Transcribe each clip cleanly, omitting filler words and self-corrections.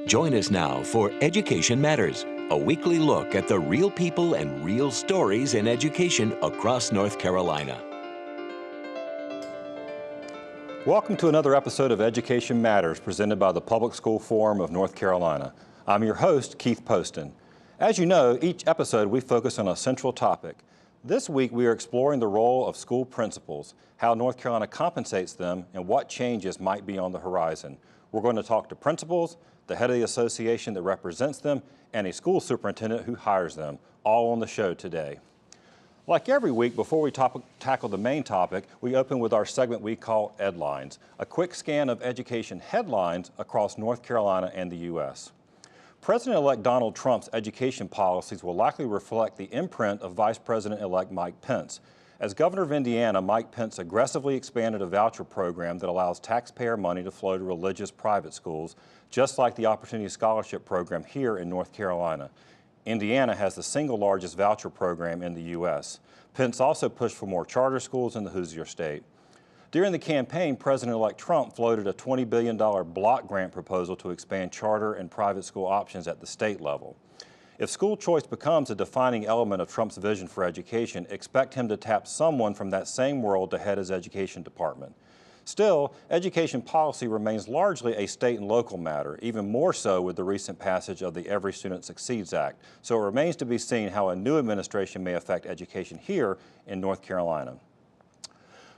Join us now for Education Matters, a weekly look at the real people and real stories in education across North Carolina. Welcome to another episode of Education Matters presented by the Public School Forum of North Carolina. I'm your host, Keith Poston. As you know, each episode we focus on a central topic. This week we are exploring the role of school principals, how North Carolina compensates them, and what changes might be on the horizon. We're going to talk to principals, the head of the association that represents them, and a school superintendent who hires them, all on the show today. Like every week, before we tackle the main topic, we open with our segment we call Edlines, a quick scan of education headlines across North Carolina and the U.S. President-elect Donald Trump's education policies will likely reflect the imprint of Vice President-elect Mike Pence. As governor of Indiana, Mike Pence aggressively expanded a voucher program that allows taxpayer money to flow to religious private schools, just like the Opportunity Scholarship program here in North Carolina. Indiana has the single largest voucher program in the U.S. Pence also pushed for more charter schools in the Hoosier State. During the campaign, President-elect Trump floated a $20 billion block grant proposal to expand charter and private school options at the state level. If school choice becomes a defining element of Trump's vision for education, expect him to tap someone from that same world to head his education department. Still, education policy remains largely a state and local matter, even more so with the recent passage of the Every Student Succeeds Act. So it remains to be seen how a new administration may affect education here in North Carolina.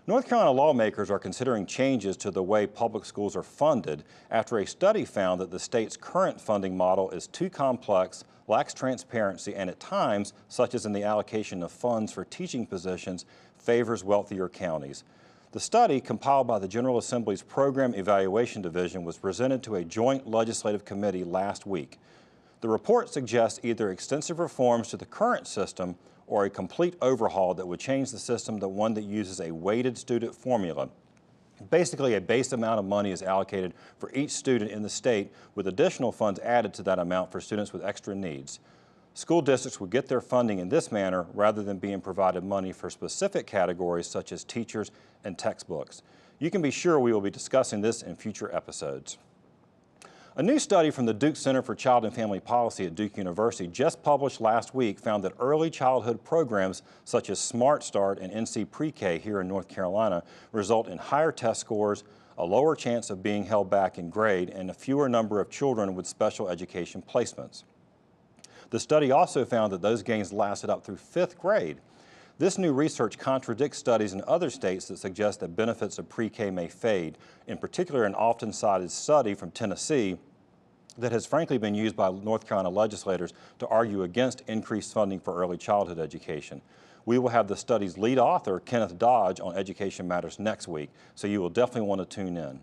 North Carolina lawmakers are considering changes to the way public schools are funded after a study found that the state's current funding model is too complex, lacks transparency, and at times, such as in the allocation of funds for teaching positions, favors wealthier counties. The study, compiled by the General Assembly's Program Evaluation Division, was presented to a joint legislative committee last week. The report suggests either extensive reforms to the current system or a complete overhaul that would change the system to one that uses a weighted student formula. Basically, a base amount of money is allocated for each student in the state, with additional funds added to that amount for students with extra needs. School districts would get their funding in this manner rather than being provided money for specific categories such as teachers and textbooks. You can be sure we will be discussing this in future episodes. A new study from the Duke Center for Child and Family Policy at Duke University just published last week found that early childhood programs such as Smart Start and NC Pre-K here in North Carolina result in higher test scores, a lower chance of being held back in grade, and a fewer number of children with special education placements. The study also found that those gains lasted up through 5th grade. This new research contradicts studies in other states that suggest that benefits of pre-K may fade, in particular an often cited study from Tennessee that has frankly been used by North Carolina legislators to argue against increased funding for early childhood education. We will have the study's lead author, Kenneth Dodge, on Education Matters next week, so you will definitely want to tune in.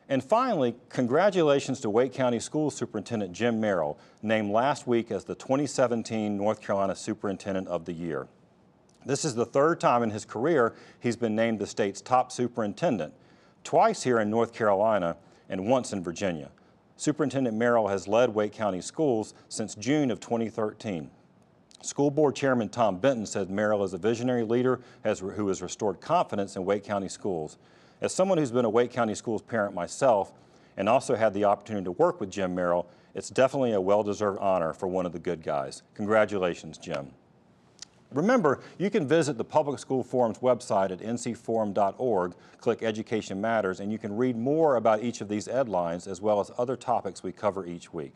And finally, congratulations to Wake County School Superintendent Jim Merrill, named last week as the 2017 North Carolina Superintendent of the Year. This is the 3rd time in his career he's been named the state's top superintendent, twice here in North Carolina and once in Virginia. Superintendent Merrill has led Wake County schools since June of 2013. School Board Chairman Tom Benton said Merrill is a visionary leader who has restored confidence in Wake County schools. As someone who's been a Wake County schools parent myself and also had the opportunity to work with Jim Merrill, it's definitely a well-deserved honor for one of the good guys. Congratulations, Jim. Remember, you can visit the Public School Forum's website at ncforum.org, click Education Matters, and you can read more about each of these Edlines as well as other topics we cover each week.